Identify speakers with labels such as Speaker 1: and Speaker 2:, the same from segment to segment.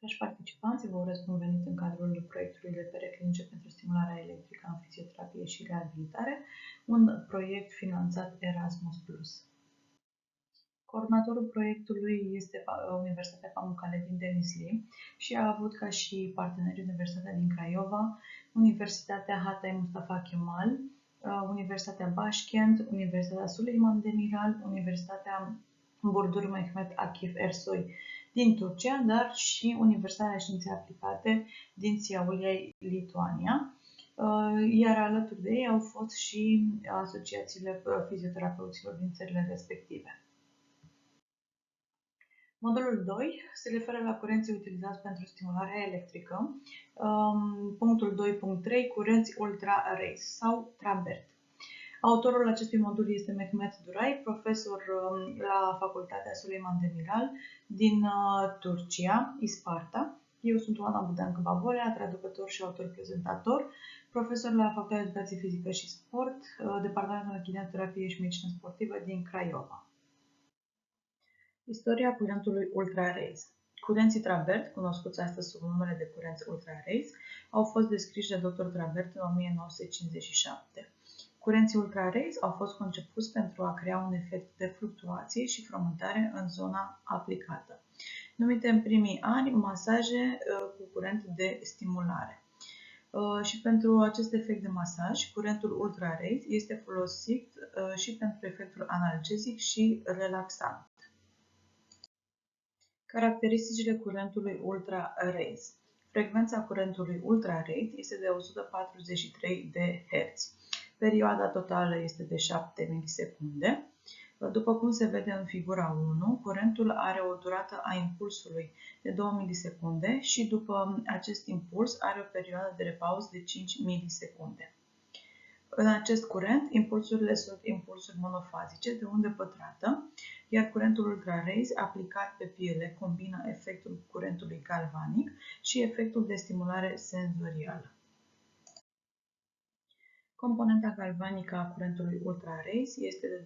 Speaker 1: Dragi participanți, vă urez bun venit în cadrul proiectului de pere clinice pentru stimularea electrică în fizioterapie și reabilitare, un proiect finanțat Erasmus+. Coordonatorul proiectului este Universitatea Pamukkale din Denizli și a avut ca și parteneri Universitatea din Craiova, Universitatea Hatay Mustafa Kemal, Universitatea Başkent, Universitatea Süleyman Demirel, Universitatea Burdur Mehmet Akif Ersoy din Turcia, dar și Universitatea Științe Aplicate din Šiauliai, Lituania. Iar alături de ei au fost și asociațiile fizioterapeuților din țările respective. Modulul 2 se referă la curenții utilizați pentru stimularea electrică. Punctul 2.3, curenți ultra-rays sau Trabert. Autorul acestui modul este Mehmet Duray, profesor la Facultatea Süleyman Demirel din Turcia, Isparta. Eu sunt Oana Budeancă Bavolea, traducător și autor-prezentator, profesor la Facultatea de Educație Fizică și Sport, Departamentul de Kinetoterapie și Medicină Sportivă din Craiova. Istoria curentului ultra-rays. Curenții Trabert, cunoscuți astăzi sub numele de curenți ultra-rays, au fost descriși de dr. Trabert în 1957. Curenții ultra-rays au fost concepuți pentru a crea un efect de fluctuație și frământare în zona aplicată, numite în primii ani masaje cu curent de stimulare. Și pentru acest efect de masaj, curentul ultra-rays este folosit și pentru efectul analgezic și relaxant. Caracteristicile curentului ultra-rays. Frecvența curentului ultra-rays este de 143 de Hz. Perioada totală este de 7 milisecunde. După cum se vede în figura 1, curentul are o durată a impulsului de 2 milisecunde și după acest impuls are o perioadă de repaus de 5 milisecunde. În acest curent, impulsurile sunt impulsuri monofazice de undă pătrată, iar curentul ultra-rays aplicat pe piele combină efectul curentului galvanic și efectul de stimulare senzorială. Componenta galvanică a curentului ultra-rays este de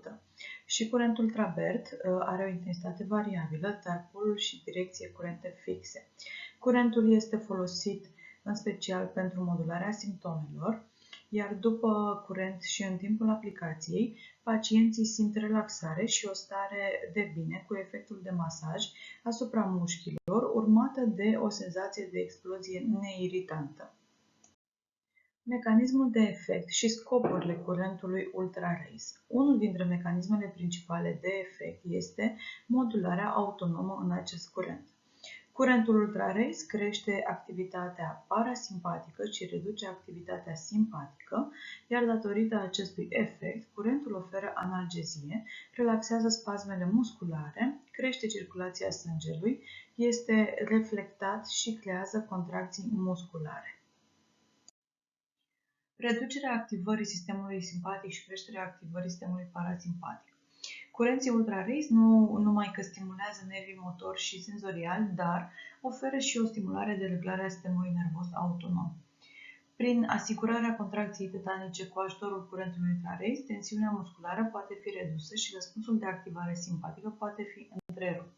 Speaker 1: 28,5% și curentul Trabert are o intensitate variabilă, dar polul și direcție curente fixe. Curentul este folosit în special pentru modularea simptomelor, iar după curent și în timpul aplicației, pacienții simt relaxare și o stare de bine cu efectul de masaj asupra mușchilor, urmată de o senzație de explozie neiritantă. Mecanismul de efect și scopurile curentului ultra-rays. Unul dintre mecanismele principale de efect este modularea autonomă în acest curent. Curentul ultra-rays crește activitatea parasimpatică și reduce activitatea simpatică, iar datorită acestui efect, curentul oferă analgezie, relaxează spasmele musculare, crește circulația sângelui, este reflectat și creează contracții musculare. Reducerea activării sistemului simpatic și creșterea activării sistemului parasimpatic. Curenții ultra-rays nu numai că stimulează nervii motor și senzoriali, dar oferă și o stimulare de reglare a sistemului nervos autonom. Prin asigurarea contracției tetanice cu ajutorul curentului ultra-rays, tensiunea musculară poate fi redusă și răspunsul de activare simpatică poate fi întrerupt.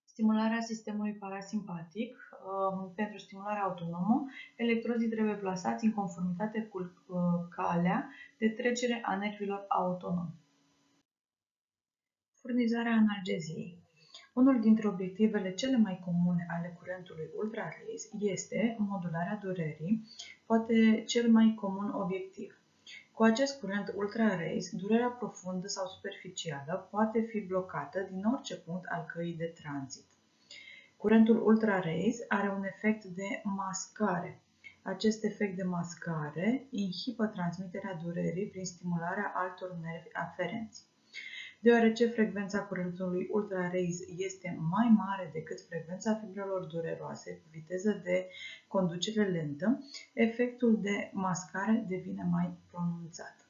Speaker 1: Stimularea sistemului parasimpatic. Pentru stimularea autonomă, electrozii trebuie plasați în conformitate cu calea de trecere a nervilor autonomi. Furnizarea analgeziei. Unul dintre obiectivele cele mai comune ale curentului ultra-rays este modularea durerii, poate cel mai comun obiectiv. Cu acest curent ultra-rays, durerea profundă sau superficială poate fi blocată din orice punct al căii de tranzit. Curentul ultra-rays are un efect de mascare. Acest efect de mascare inhibă transmiterea durerii prin stimularea altor nervi aferenți. Deoarece frecvența curentului ultra-rays este mai mare decât frecvența fibrelor dureroase cu viteză de conducere lentă, efectul de mascare devine mai pronunțat.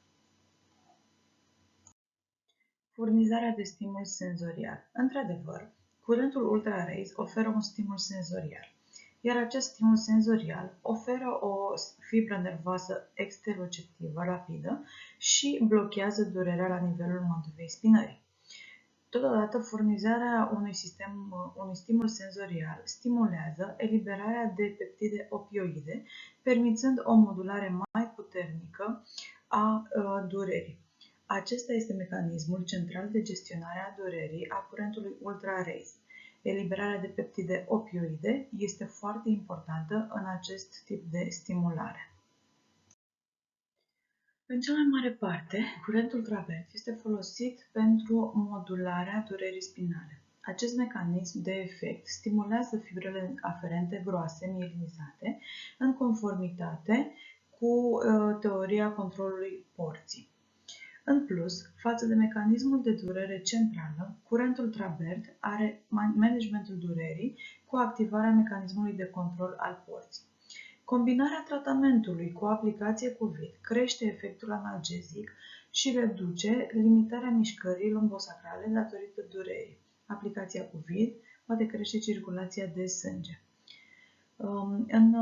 Speaker 1: Furnizarea de stimul senzorial. Într-adevăr, curentul ultra-rays oferă un stimul senzorial, iar acest stimul senzorial oferă o fibră nervoasă exteroceptivă rapidă și blochează durerea la nivelul măduvei spinării. Totodată, furnizarea unui stimul senzorial stimulează eliberarea de peptide opioide, permițând o modulare mai puternică a durerii. Acesta este mecanismul central de gestionare a durerii a curentului ultra-raze. Eliberarea de peptide opioide este foarte importantă în acest tip de stimulare. În cea mai mare parte, curentul ultraviolet este folosit pentru modularea durerii spinale. Acest mecanism de efect stimulează fibrele aferente groase mielinizate în conformitate cu teoria controlului porții. În plus, față de mecanismul de durere centrală, curentul ultraviolet are managementul durerii cu activarea mecanismului de control al porții. Combinarea tratamentului cu o aplicație cu vid crește efectul analgezic și reduce limitarea mișcării lumbosacrale datorită durerii. Aplicația cu vid poate crește circulația de sânge. În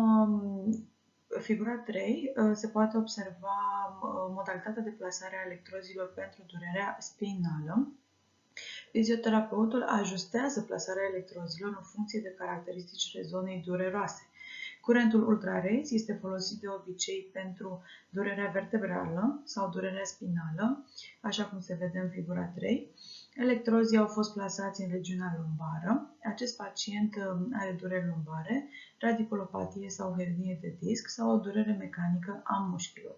Speaker 1: figura 3 se poate observa modalitatea de plasare a electrozilor pentru durerea spinală. Fizioterapeutul ajustează plasarea electrozilor în funcție de caracteristicile zonei dureroase. Curentul ultra-raze este folosit de obicei pentru durerea vertebrală sau durerea spinală, așa cum se vede în figura 3. Electrozii au fost plasați în regiunea lumbară. Acest pacient are dureri lumbare, radiculopatie sau hernie de disc sau o durere mecanică a mușchilor.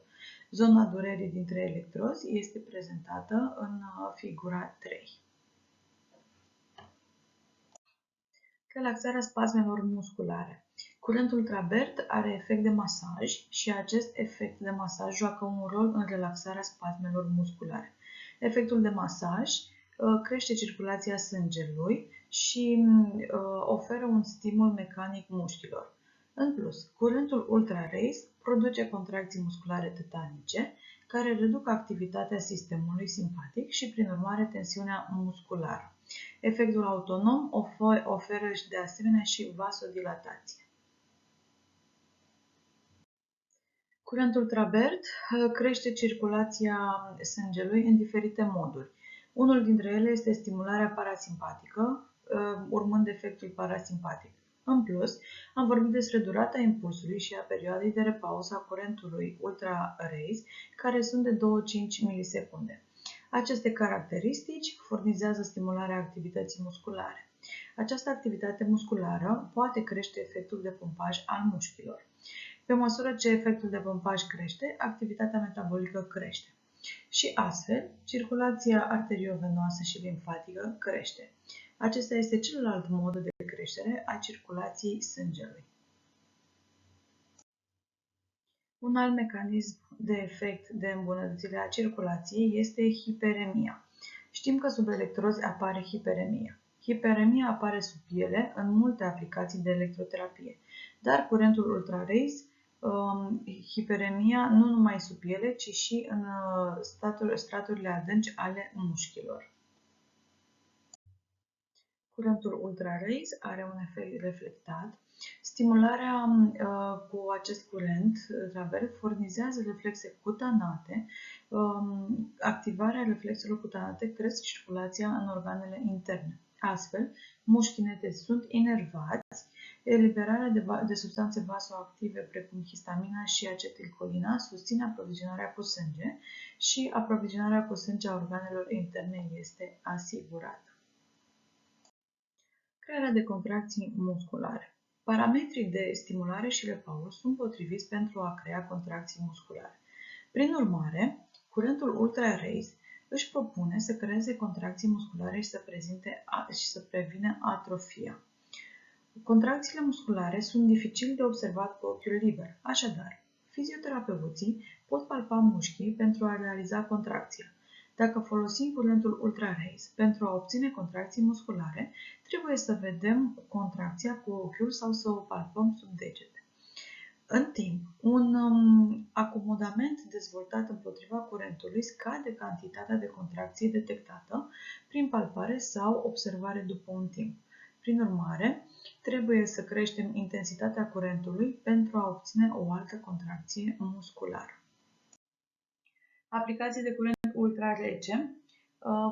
Speaker 1: Zona durerii dintre electrozi este prezentată în figura 3. Relaxarea spasmelor musculare. Curentul ultraviolet are efect de masaj și acest efect de masaj joacă un rol în relaxarea spasmelor musculare. Efectul de masaj crește circulația sângelui și oferă un stimul mecanic mușchilor. În plus, curentul ultra-raze produce contracții musculare tetanice care reduc activitatea sistemului simpatic și, prin urmare, tensiunea musculară. Efectul autonom oferă de asemenea și vasodilatație. Curentul ultraviolet crește circulația sângelui în diferite moduri. Unul dintre ele este stimularea parasimpatică, urmând efectul parasimpatic. În plus, am vorbit despre durata impulsului și a perioadei de repauză a curentului ultra-raze, care sunt de 2-5 milisecunde. Aceste caracteristici furnizează stimularea activității musculare. Această activitate musculară poate crește efectul de pompaj al mușchilor. Pe măsură ce efectul de pompaj crește, activitatea metabolică crește. Și astfel, circulația arteriovenoasă și limfatică crește. Acesta este celălalt mod de creștere a circulației sângelui. Un alt mecanism de efect de îmbunătățire a circulației este hiperemia. Știm că sub electrozi apare hiperemia. Hiperemia apare sub piele în multe aplicații de electroterapie, dar curentul ultra-raze hiperemia nu numai sub piele, ci și în straturile adânci ale mușchilor. Curentul ultra-raze are un efect reflectat. Stimularea cu acest curent ultraviolet furnizează reflexe cutanate. Activarea reflexelor cutanate cresc circulația în organele interne. Astfel, mușchii netezi sunt inervați. Eliberarea de substanțe vasoactive precum histamina și acetilcolina susține aprovizionarea cu sânge și aprovizionarea cu sânge a organelor interne este asigurată. Crearea de contracții musculare. Parametrii de stimulare și repaus sunt potriviți pentru a crea contracții musculare. Prin urmare, curentul ultra-raze își propune să creeze contracții musculare și să prevină atrofia. Contracțiile musculare sunt dificil de observat cu ochiul liber, așadar, fizioterapeuții pot palpa mușchii pentru a realiza contracția. Dacă folosim curentul ultra-raze pentru a obține contracții musculare, trebuie să vedem contracția cu ochiul sau să o palpăm sub degete. În timp, un acomodament dezvoltat împotriva curentului scade cantitatea de contracție detectată prin palpare sau observare după un timp. Prin urmare, trebuie să creștem intensitatea curentului pentru a obține o altă contracție musculară. Aplicații de curent ultra-rece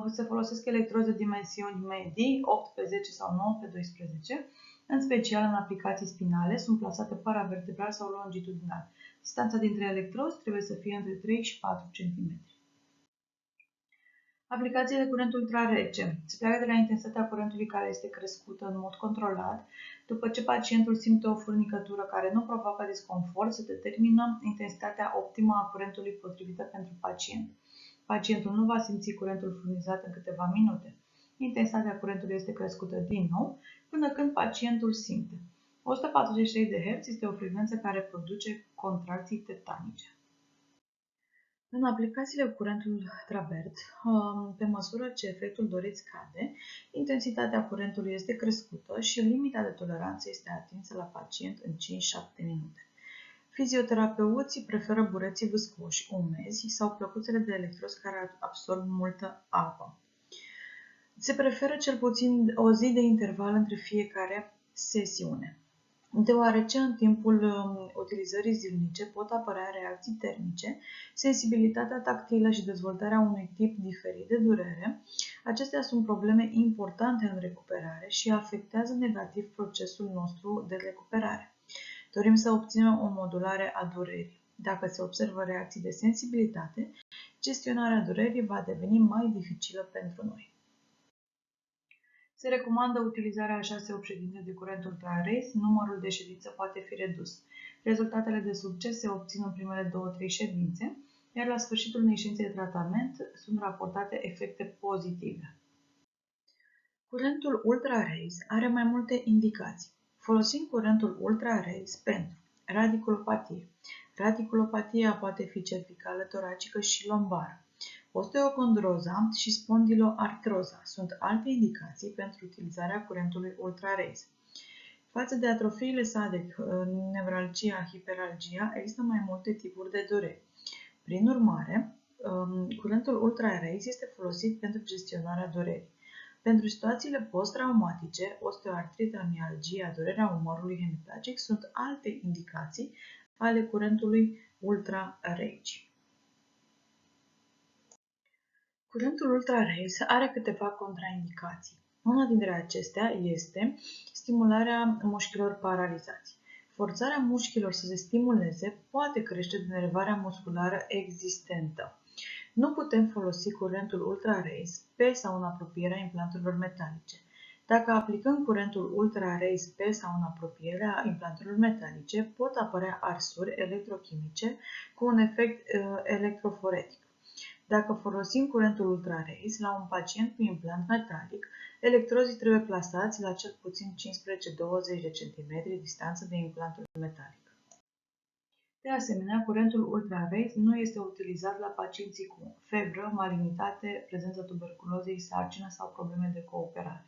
Speaker 1: Se folosesc electrozi de dimensiuni medii, 8 pe 10 sau 9 pe 12, în special în aplicații spinale, sunt plasate paravertebral sau longitudinal. Distanța dintre electrozi trebuie să fie între 3 și 4 cm. Aplicații de curent ultrarece. Se pleacă de la intensitatea curentului care este crescută în mod controlat. După ce pacientul simte o furnicătură care nu provoacă disconfort, se determină intensitatea optimă a curentului potrivită pentru pacient. Pacientul nu va simți curentul furnizat în câteva minute. Intensitatea curentului este crescută din nou până când pacientul simte. 143 de Hz este o frecvență care produce contracții tetanice. În aplicațiile cu curentul ultravert, pe măsură ce efectul dorit scade, intensitatea curentului este crescută și limita de toleranță este atinsă la pacient în 5-7 minute. Fizioterapeuții preferă bureții viscoși, umezi sau plăcuțele de electrozi care absorb multă apă. Se preferă cel puțin o zi de interval între fiecare sesiune, deoarece în timpul utilizării zilnice pot apărea reacții termice, sensibilitatea tactilă și dezvoltarea unui tip diferit de durere. Acestea sunt probleme importante în recuperare și afectează negativ procesul nostru de recuperare. Dorim să obținem o modulare a durerii. Dacă se observă reacții de sensibilitate, gestionarea durerii va deveni mai dificilă pentru noi. Se recomandă utilizarea a 6-8 ședințe de curent ultra-rays, numărul de ședințe poate fi redus. Rezultatele de succes se obțin în primele 2-3 ședințe, iar la sfârșitul unei ședințe de tratament sunt raportate efecte pozitive. Curentul ultra-rays are mai multe indicații. Folosim curentul ultra-rays pentru radiculopatie. Radiculopatia poate fi cervicală, toracică și lombară. Osteocondroza și spondiloartroza sunt alte indicații pentru utilizarea curentului ultra-rays. Față de atrofiile SADC, nevralgia, hiperalgia, există mai multe tipuri de dureri. Prin urmare, curentul ultra-rays este folosit pentru gestionarea durerii. Pentru situațiile post-traumatice, osteoartrită, mialgia, durerea umărului hemiplagic sunt alte indicații ale curentului ultra-rays. Curentul ultra-rays are câteva contraindicații. Una dintre acestea este stimularea mușchilor paralizați. Forțarea mușchilor să se stimuleze poate crește denervarea musculară existentă. Nu putem folosi curentul ultra-rays pe sau în apropierea implanturilor metalice. Dacă aplicăm curentul ultra-rays pe sau în apropierea implanturilor metalice, pot apărea arsuri electrochimice cu un efect electroforetic. Dacă folosim curentul ultra-rays la un pacient cu implant metalic, electrozii trebuie plasați la cel puțin 15-20 cm distanță de implantul metalic. De asemenea, curentul ultra-rays nu este utilizat la pacienții cu febră, malignitate, prezența tuberculozei, sarcină sau probleme de cooperare.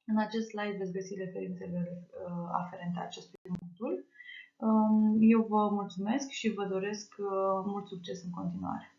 Speaker 1: În acest slide veți găsi referințele aferente acestui modul. Eu vă mulțumesc și vă doresc mult succes în continuare.